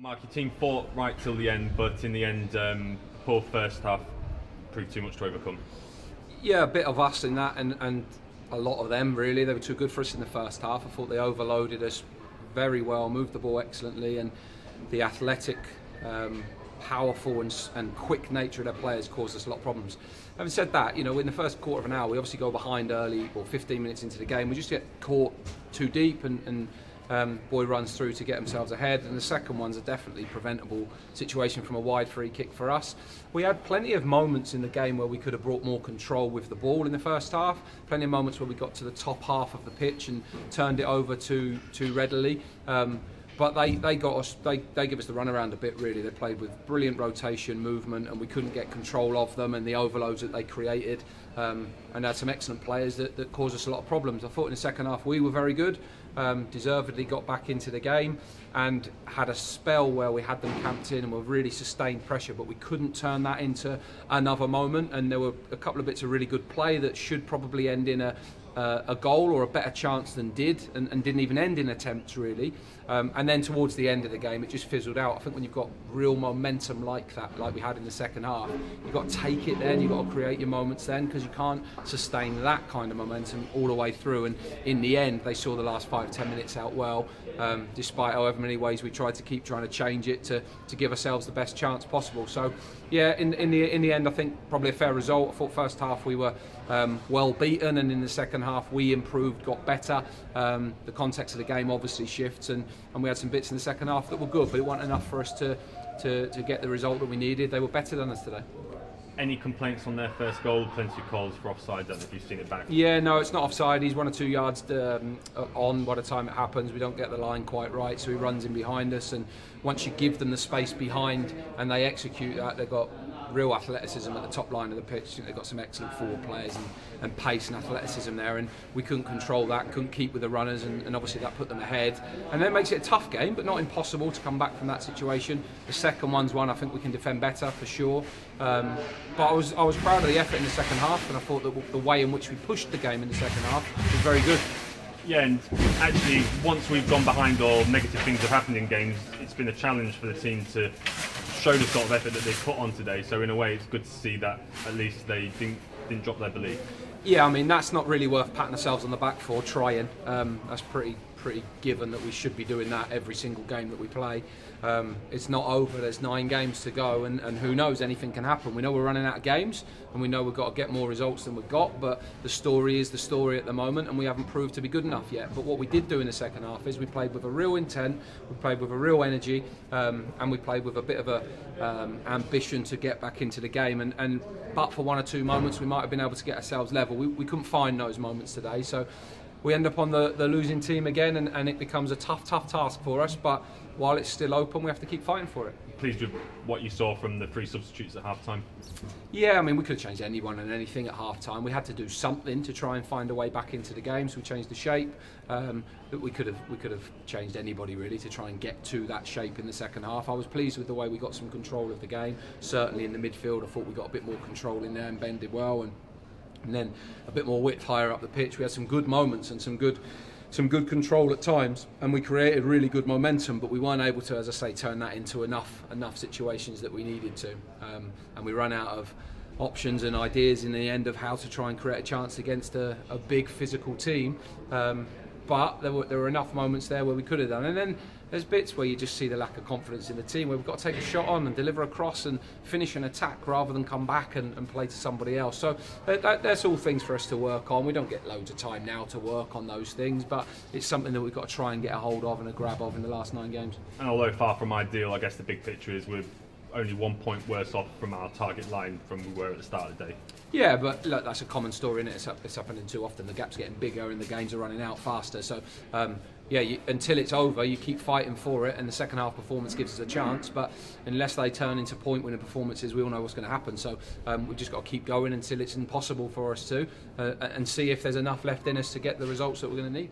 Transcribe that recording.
Mark, your team fought right till the end, but in the end, poor first half proved too much to overcome. Yeah, a bit of us in that, and a lot of them really. They were too good for us in the first half. I thought they overloaded us very well, moved the ball excellently, and the athletic, powerful and quick nature of their players caused us a lot of problems. Having said that, in the first quarter of an hour, we obviously go behind early, or 15 minutes into the game. We just get caught too deep, and Boy runs through to get themselves ahead, and the second one's a definitely preventable situation from a wide free kick for us. We had plenty of moments in the game where we could have brought more control with the ball in the first half, plenty of moments where we got to the top half of the pitch and turned it over too readily. But they got us. They give us the runaround a bit. Really, they played with brilliant rotation, movement, and we couldn't get control of them and the overloads that they created. And had some excellent players that caused us a lot of problems. I thought in the second half we were very good, deservedly got back into the game, and had a spell where we had them camped in and were really sustained pressure, but we couldn't turn that into another moment. And there were a couple of bits of really good play that should probably end in a goal or a better chance than did, and didn't even end in attempts really. And then towards the end of the game it just fizzled out. I think when you've got real momentum like that, like we had in the second half, you've got to take it then, you've got to create your moments then, because you can't sustain that kind of momentum all the way through. And in the end they saw the last 5-10 minutes out well, despite however many ways we tried to keep trying to change it to give ourselves the best chance possible. So yeah, in the end I think probably a fair result. I thought first half we were well beaten, and in the second half we improved, got better. The context of the game obviously shifts, and we had some bits in the second half that were good, but it wasn't enough for us to get the result that we needed. They were better than us today. Any complaints on their first goal? Plenty of calls for offside. I don't know if you've seen it back. Yeah, no, it's not offside. He's 1 or 2 yards on by the time it happens. We don't get the line quite right, so he runs in behind us, and once you give them the space behind and they execute that, they've got real athleticism at the top line of the pitch. I think they've got some excellent forward players and pace and athleticism there, and we couldn't control that, couldn't keep with the runners, and obviously that put them ahead. And that makes it a tough game, but not impossible to come back from that situation. The second one's one I think we can defend better for sure. But I was proud of the effort in the second half, and I thought that the way in which we pushed the game in the second half was very good. Yeah, and actually once we've gone behind or negative things have happened in games, it's been a challenge for the team to show the sort of effort that they put on today. So in a way it's good to see that at least they didn't drop their belief. Yeah, I mean that's not really worth patting ourselves on the back for trying. That's pretty given that we should be doing that every single game that we play. It's not over, there's 9 games to go, and who knows, anything can happen. We know we're running out of games, and we know we've got to get more results than we've got, but the story is the story at the moment, and we haven't proved to be good enough yet. But what we did do in the second half is we played with a real intent, we played with a real energy, and we played with a bit of a ambition to get back into the game, and but for 1 or 2 moments we might have been able to get ourselves level. We couldn't find those moments today, so we end up on the losing team again, and it becomes a tough task for us. But while it's still open, we have to keep fighting for it. Pleased with what you saw from the 3 substitutes at half time? Yeah, I mean we could have changed anyone and anything at half time. We had to do something to try and find a way back into the game, so we changed the shape. But we could have changed anybody really to try and get to that shape in the second half. I was pleased with the way we got some control of the game. Certainly in the midfield I thought we got a bit more control in there, and Ben did well, and then a bit more width higher up the pitch. We had some good moments and some good control at times, and we created really good momentum, but we weren't able to, as I say, turn that into enough situations that we needed to, and we ran out of options and ideas in the end of how to try and create a chance against a big physical team. But there were enough moments there where we could have done. And then there's bits where you just see the lack of confidence in the team, where we've got to take a shot on and deliver a cross and finish an attack rather than come back and play to somebody else. So that's all things for us to work on. We don't get loads of time now to work on those things, but it's something that we've got to try and get a hold of and a grab of in the last 9 games. And although far from ideal, I guess the big picture is we're only 1 point worse off from our target line from we were at the start of the day. Yeah, but look, that's a common story, isn't it? It's happening too often. The gap's getting bigger and the games are running out faster. So, until it's over, you keep fighting for it, and the second half performance gives us a chance. But unless they turn into point-winning performances, we all know what's going to happen. So we've just got to keep going until it's impossible for us to, and see if there's enough left in us to get the results that we're going to need.